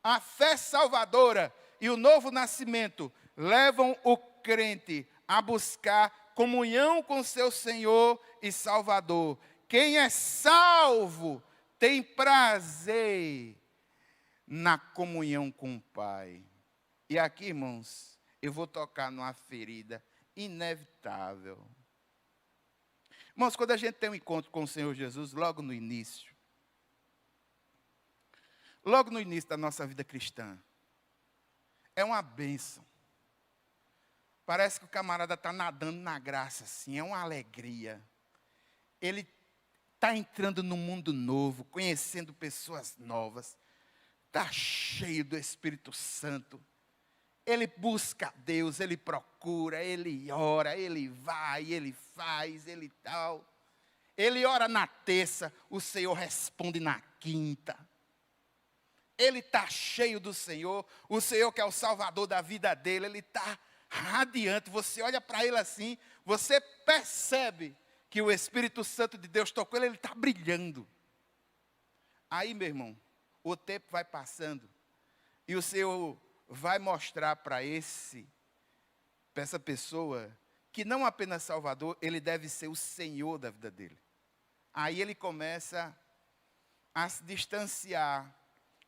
A fé salvadora e o novo nascimento levam o crente a buscar comunhão com seu Senhor e Salvador. Quem é salvo tem prazer na comunhão com o Pai. E aqui, irmãos, eu vou tocar numa ferida inevitável. Irmãos, quando a gente tem um encontro com o Senhor Jesus, logo no início da nossa vida cristã, é uma bênção. Parece que o camarada está nadando na graça, assim, é uma alegria. Ele está entrando num mundo novo, conhecendo pessoas novas, está cheio do Espírito Santo. Ele busca Deus, ele procura, ele ora, ele vai, ele faz, ele tal. Ele ora na terça, o Senhor responde na quinta. Ele está cheio do Senhor, o Senhor que é o Salvador da vida dele, ele está radiante. Você olha para ele assim, você percebe que o Espírito Santo de Deus tocou ele está brilhando. Aí, meu irmão, o tempo vai passando e o Senhor vai mostrar para essa pessoa que não apenas Salvador, ele deve ser o Senhor da vida dele. Aí ele começa a se distanciar.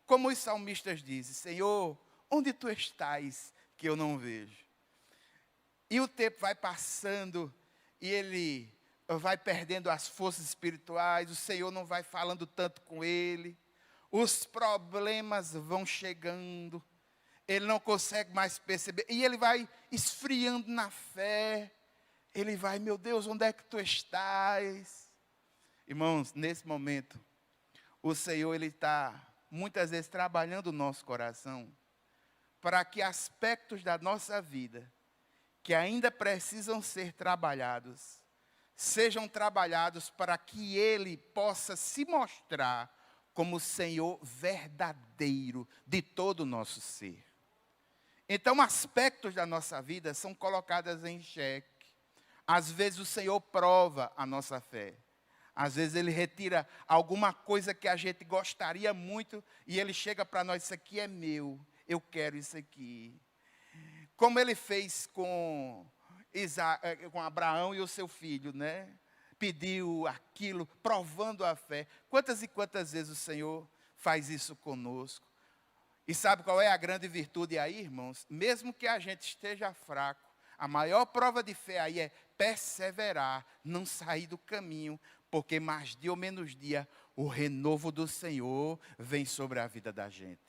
Como os salmistas dizem, Senhor, onde tu estás que eu não vejo? E o tempo vai passando e ele vai perdendo as forças espirituais, o Senhor não vai falando tanto com ele, os problemas vão chegando, ele não consegue mais perceber, e ele vai esfriando na fé, ele vai, meu Deus, onde é que tu estás? Irmãos, nesse momento, o Senhor, ele está muitas vezes trabalhando o nosso coração, para que aspectos da nossa vida, que ainda precisam ser trabalhados, sejam trabalhados para que Ele possa se mostrar como o Senhor verdadeiro de todo o nosso ser. Então, aspectos da nossa vida são colocados em xeque. Às vezes o Senhor prova a nossa fé. Às vezes Ele retira alguma coisa que a gente gostaria muito e Ele chega para nós, isso aqui é meu, eu quero isso aqui. Como Ele fez com Abraão e o seu filho, né? Pediu aquilo, provando a fé. Quantas e quantas vezes o Senhor faz isso conosco? E sabe qual é a grande virtude aí, irmãos? Mesmo que a gente esteja fraco, a maior prova de fé aí é perseverar, não sair do caminho, porque mais dia ou menos dia, o renovo do Senhor vem sobre a vida da gente.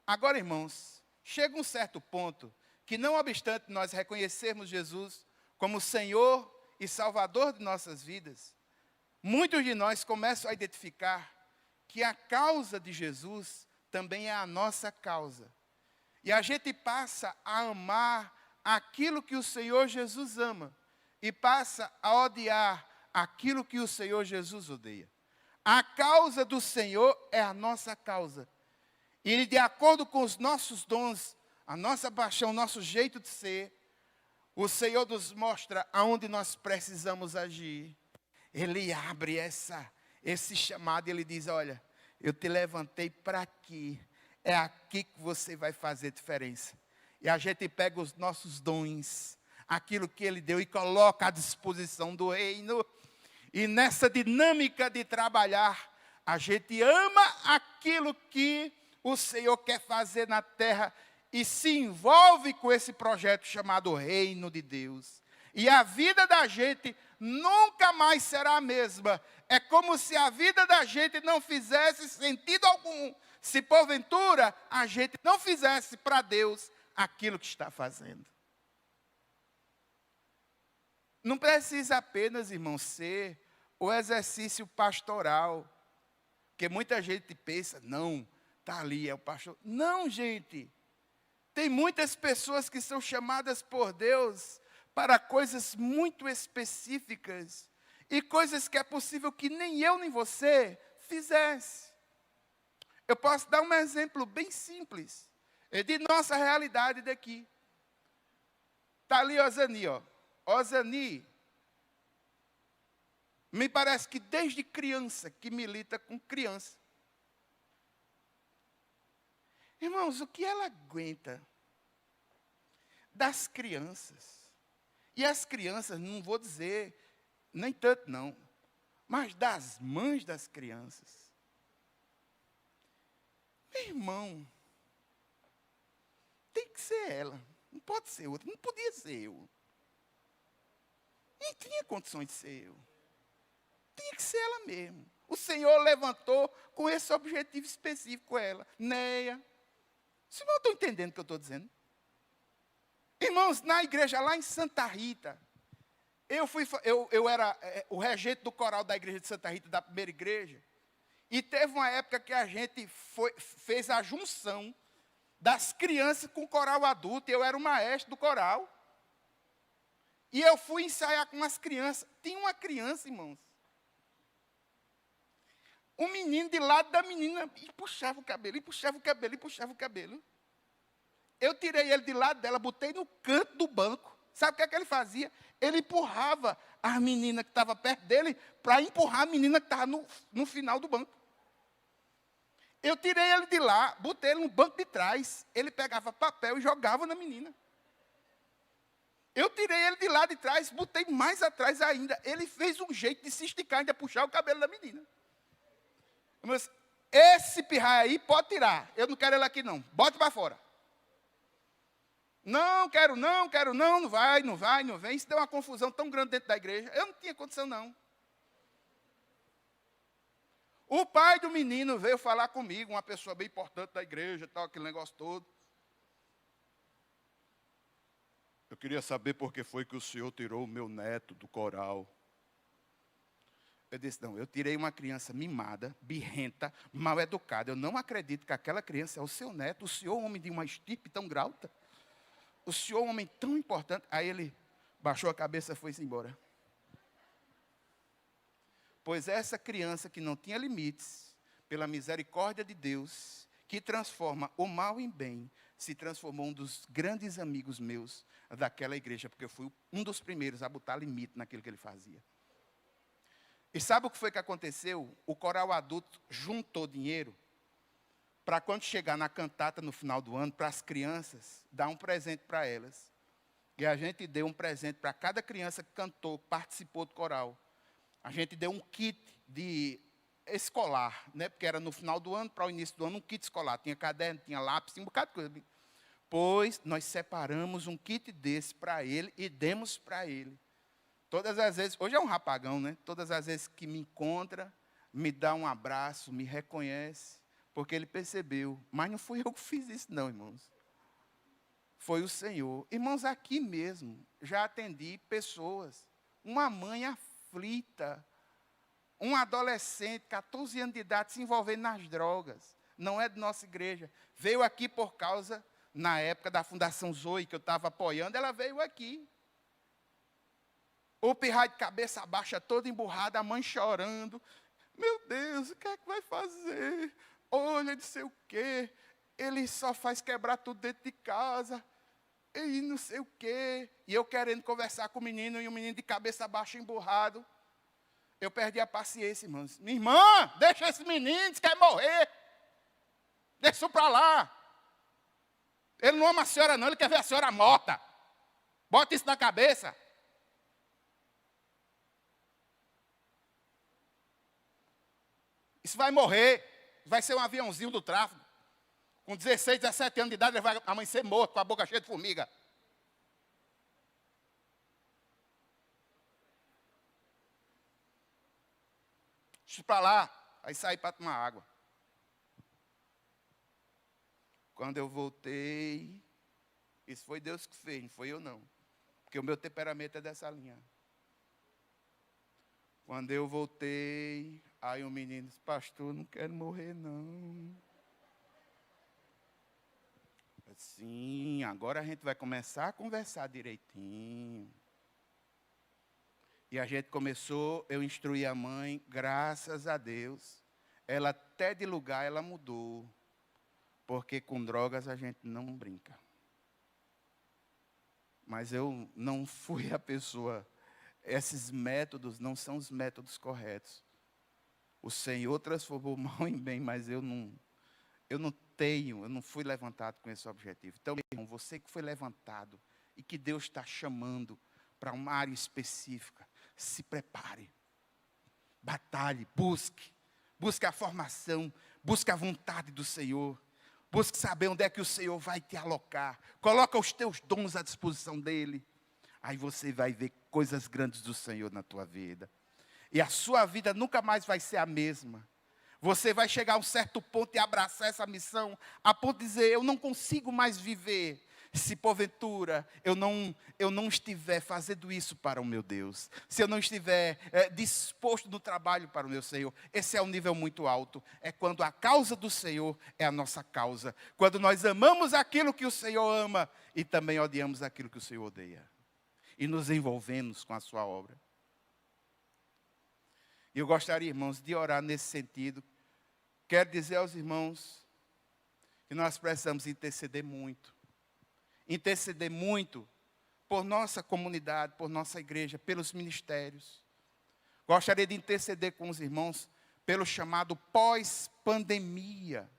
Agora, irmãos, chega um certo ponto que não obstante nós reconhecermos Jesus como Senhor e Salvador de nossas vidas, muitos de nós começam a identificar que a causa de Jesus também é a nossa causa. E a gente passa a amar aquilo que o Senhor Jesus ama e passa a odiar aquilo que o Senhor Jesus odeia. A causa do Senhor é a nossa causa. E de acordo com os nossos dons, a nossa paixão, o nosso jeito de ser, O Senhor nos mostra aonde nós precisamos agir. Ele abre esse chamado e Ele diz, olha, eu te levantei para aqui. É aqui que você vai fazer diferença. E a gente pega os nossos dons, aquilo que Ele deu e coloca à disposição do reino. E nessa dinâmica de trabalhar, a gente ama aquilo que o Senhor quer fazer na terra e se envolve com esse projeto chamado Reino de Deus. E a vida da gente nunca mais será a mesma. É como se a vida da gente não fizesse sentido algum, se porventura a gente não fizesse para Deus aquilo que está fazendo. Não precisa apenas, irmão, ser o exercício pastoral. Porque muita gente pensa, não, está ali, é o pastor. Não, gente. Tem muitas pessoas que são chamadas por Deus para coisas muito específicas. E coisas que é possível que nem eu nem você fizesse. Eu posso dar um exemplo bem simples. De nossa realidade daqui. Está ali Osani, ó. Osani, me parece que desde criança, que milita com criança. Irmãos, o que ela aguenta das crianças? E as crianças, não vou dizer, nem tanto não, mas das mães das crianças. Meu irmão, tem que ser ela, não pode ser outra, não podia ser eu. Não tinha condições de ser eu. Tinha que ser ela mesmo. O Senhor levantou com esse objetivo específico ela. Neia. Vocês não estão entendendo o que eu estou dizendo? Irmãos, na igreja lá em Santa Rita, eu era o regente do coral da igreja de Santa Rita, da primeira igreja. E teve uma época que a gente fez a junção das crianças com o coral adulto. Eu era o maestro do coral. E eu fui ensaiar com as crianças. Tinha uma criança, irmãos. Um menino de lado da menina e puxava o cabelo, e puxava o cabelo, e puxava o cabelo. Eu tirei ele de lado dela, botei no canto do banco. Sabe o que é que ele fazia? Ele empurrava a menina que estava perto dele para empurrar a menina que estava no final do banco. Eu tirei ele de lá, botei ele no banco de trás. Ele pegava papel e jogava na menina. Eu tirei ele de lá de trás, botei mais atrás ainda. Ele fez um jeito de se esticar e ainda puxar o cabelo da menina. Mas esse pirraia aí pode tirar. Eu não quero ele aqui não. Bota para fora. Não quero não, não vai, não vem. Isso deu uma confusão tão grande dentro da igreja. Eu não tinha condição não. O pai do menino veio falar comigo, uma pessoa bem importante da igreja, tal, aquele negócio todo. Eu queria saber por que foi que o senhor tirou o meu neto do coral. Eu disse, não, eu tirei uma criança mimada, birrenta, mal educada. Eu não acredito que aquela criança é o seu neto. O senhor, homem de uma estirpe tão grauta. O senhor, homem tão importante. Aí ele baixou a cabeça e foi-se embora. Pois essa criança que não tinha limites, pela misericórdia de Deus, que transforma o mal em bem, se transformou um dos grandes amigos meus daquela igreja, porque eu fui um dos primeiros a botar limite naquilo que ele fazia. E sabe o que foi que aconteceu? O coral adulto juntou dinheiro para quando chegar na cantata no final do ano, para as crianças, dar um presente para elas. E a gente deu um presente para cada criança que cantou, participou do coral. A gente deu um kit de escolar, né? Porque era no final do ano, para o início do ano, um kit escolar. Tinha caderno, tinha lápis, tinha um bocado de coisa. Pois nós separamos um kit desse para ele e demos para ele. Todas as vezes, hoje é um rapagão, né? Todas as vezes que me encontra, me dá um abraço, me reconhece, porque ele percebeu. Mas não fui eu que fiz isso não, irmãos. Foi o Senhor. Irmãos, aqui mesmo, já atendi pessoas. Uma mãe aflita, um adolescente, 14 anos de idade, se envolvendo nas drogas. Não é de nossa igreja. Veio aqui por causa, na época da Fundação Zoe, que eu estava apoiando, ela veio aqui. O pirraio de cabeça baixa, toda emburrada, a mãe chorando. Meu Deus, o que é que vai fazer? Olha, não sei o quê. Ele só faz quebrar tudo dentro de casa. e não sei o quê. E eu querendo conversar com o menino, e o menino de cabeça baixa, emburrado. Eu perdi a paciência, irmãos. Minha irmã, deixa esse menino, quer morrer. Deixa isso para lá. Ele não ama a senhora, não, ele quer ver a senhora morta. Bota isso na cabeça. Isso vai morrer. Vai ser um aviãozinho do tráfego. Com 16, 17 anos de idade, ele vai amanhecer morto, com a boca cheia de formiga. Deixa para lá. Aí saí para tomar água. Quando eu voltei, isso foi Deus que fez, não foi eu não. Porque o meu temperamento é dessa linha. Quando eu voltei, aí o menino disse, pastor, não quero morrer não. Sim, agora a gente vai começar a conversar direitinho. E a gente começou, eu instruí a mãe, graças a Deus. Ela até de lugar, ela mudou. Porque com drogas a gente não brinca. Mas eu não fui a pessoa. Esses métodos não são os métodos corretos. O Senhor transformou o mal em bem, mas eu não fui levantado com esse objetivo. Então, meu irmão, você que foi levantado e que Deus está chamando para uma área específica, se prepare. Batalhe, busque a formação, busque a vontade do Senhor. Busque saber onde é que o Senhor vai te alocar. Coloca os teus dons à disposição dEle. Aí você vai ver coisas grandes do Senhor na tua vida. E a sua vida nunca mais vai ser a mesma. Você vai chegar a um certo ponto e abraçar essa missão, a ponto de dizer, eu não consigo mais viver, se porventura eu não estiver fazendo isso para o meu Deus. Se eu não estiver disposto no trabalho para o meu Senhor. Esse é um nível muito alto. É quando a causa do Senhor é a nossa causa. Quando nós amamos aquilo que o Senhor ama e também odiamos aquilo que o Senhor odeia. E nos envolvemos com a sua obra. E eu gostaria, irmãos, de orar nesse sentido. Quero dizer aos irmãos que nós precisamos interceder muito. Interceder muito por nossa comunidade, por nossa igreja, pelos ministérios. Gostaria de interceder com os irmãos pelo chamado pós-pandemia.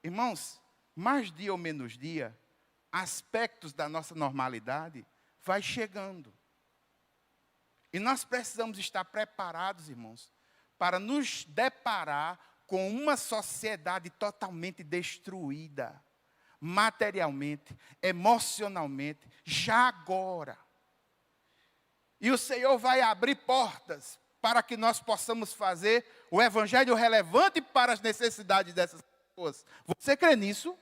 Irmãos, mais dia ou menos dia, aspectos da nossa normalidade vai chegando. E nós precisamos estar preparados, irmãos, para nos deparar com uma sociedade totalmente destruída. Materialmente, emocionalmente, já agora. E o Senhor vai abrir portas para que nós possamos fazer o evangelho relevante para as necessidades dessas pessoas. Você crê nisso?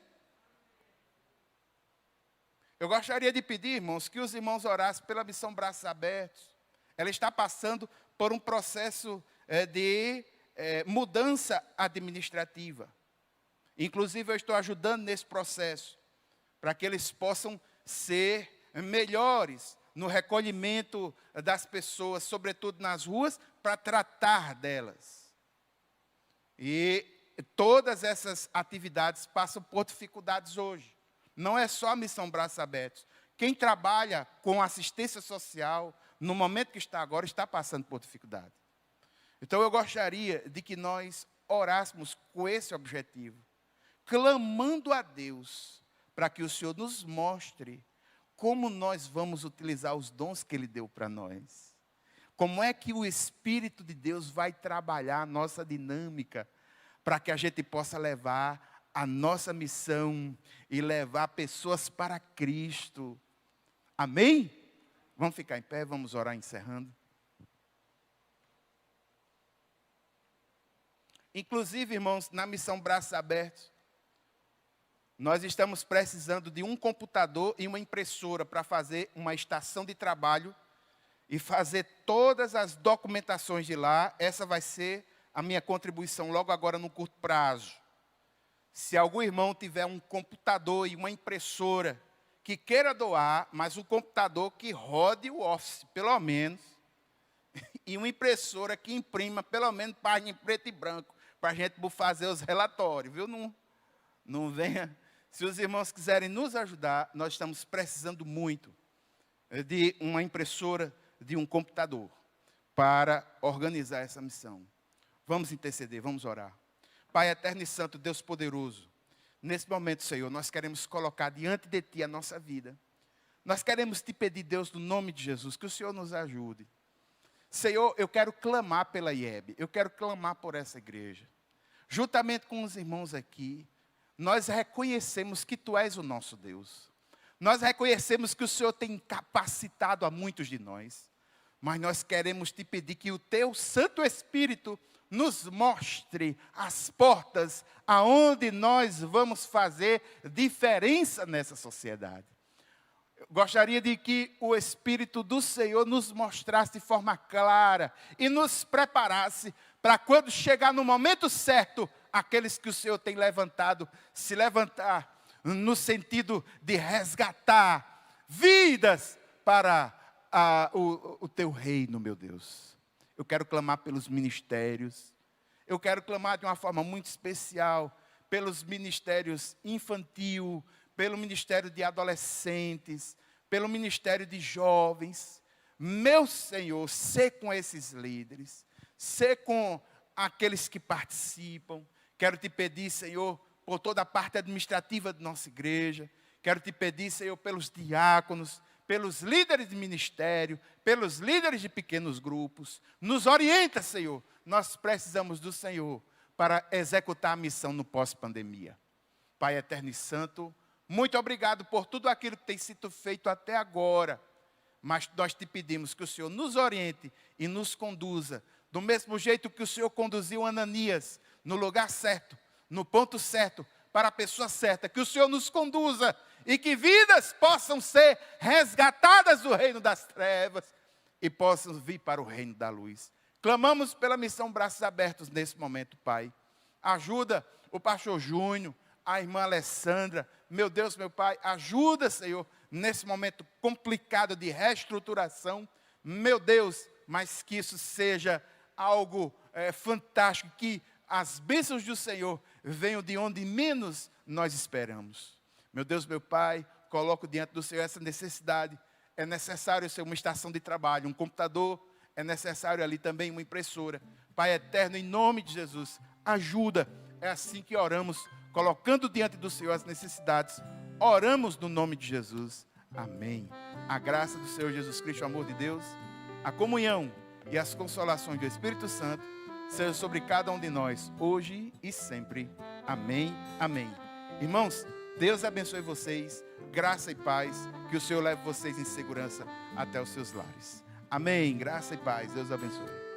Eu gostaria de pedir, irmãos, que os irmãos orassem pela missão Braços Abertos. Ela está passando por um processo de mudança administrativa. Inclusive, eu estou ajudando nesse processo, para que eles possam ser melhores no recolhimento das pessoas, sobretudo nas ruas, para tratar delas. E todas essas atividades passam por dificuldades hoje. Não é só a missão Braços Abertos. Quem trabalha com assistência social, no momento que está agora, está passando por dificuldade. Então, eu gostaria de que nós orássemos com esse objetivo. Clamando a Deus para que o Senhor nos mostre como nós vamos utilizar os dons que Ele deu para nós. Como é que o Espírito de Deus vai trabalhar a nossa dinâmica para que a gente possa levar a nossa missão e levar pessoas para Cristo. Amém? Vamos ficar em pé, vamos orar encerrando. Inclusive, irmãos, na missão Braços Abertos, nós estamos precisando de um computador e uma impressora para fazer uma estação de trabalho e fazer todas as documentações de lá. Essa vai ser a minha contribuição logo agora no curto prazo. Se algum irmão tiver um computador e uma impressora que queira doar, mas um computador que rode o Office, pelo menos, e uma impressora que imprima pelo menos página em preto e branco, para a gente fazer os relatórios, viu? Não venha Se os irmãos quiserem nos ajudar, nós estamos precisando muito de uma impressora, de um computador, para organizar essa missão. Vamos interceder, vamos orar. Pai eterno e santo, Deus poderoso, nesse momento, Senhor, nós queremos colocar diante de Ti a nossa vida. Nós queremos Te pedir, Deus, no nome de Jesus, que o Senhor nos ajude. Senhor, eu quero clamar pela IEB, eu quero clamar por essa igreja. Juntamente com os irmãos aqui, nós reconhecemos que Tu és o nosso Deus. Nós reconhecemos que o Senhor tem capacitado a muitos de nós. Mas nós queremos Te pedir que o Teu Santo Espírito nos mostre as portas aonde nós vamos fazer diferença nessa sociedade. Eu gostaria de que o Espírito do Senhor nos mostrasse de forma clara e nos preparasse para quando chegar no momento certo, aqueles que o Senhor tem levantado, se levantar no sentido de resgatar vidas para o Teu reino, meu Deus. Eu quero clamar pelos ministérios. Eu quero clamar de uma forma muito especial pelos ministérios infantil, pelo ministério de adolescentes, pelo ministério de jovens. Meu Senhor, sê com esses líderes, sê com aqueles que participam. Quero Te pedir, Senhor, por toda a parte administrativa de nossa igreja. Quero Te pedir, Senhor, pelos diáconos, pelos líderes de ministério, pelos líderes de pequenos grupos. Nos orienta, Senhor. Nós precisamos do Senhor para executar a missão no pós-pandemia. Pai eterno e santo, muito obrigado por tudo aquilo que tem sido feito até agora. Mas nós Te pedimos que o Senhor nos oriente e nos conduza, do mesmo jeito que o Senhor conduziu Ananias, no lugar certo, no ponto certo, para a pessoa certa. Que o Senhor nos conduza e que vidas possam ser resgatadas do reino das trevas e possam vir para o reino da luz. Clamamos pela missão Braços Abertos nesse momento, Pai. Ajuda o pastor Júnior, a irmã Alessandra. Meu Deus, meu Pai, ajuda, Senhor, nesse momento complicado de reestruturação. Meu Deus, mas que isso seja algo fantástico, que as bênçãos do Senhor venham de onde menos nós esperamos. Meu Deus, meu Pai, coloco diante do Senhor essa necessidade. É necessário ser uma estação de trabalho, um computador, é necessário ali também uma impressora. Pai eterno, em nome de Jesus, ajuda. É assim que oramos, colocando diante do Senhor as necessidades. Oramos no nome de Jesus. Amém. A graça do Senhor Jesus Cristo, o amor de Deus, a comunhão e as consolações do Espírito Santo seja sobre cada um de nós, hoje e sempre. Amém, amém. Irmãos, Deus abençoe vocês, graça e paz, que o Senhor leve vocês em segurança até os seus lares. Amém, graça e paz, Deus abençoe.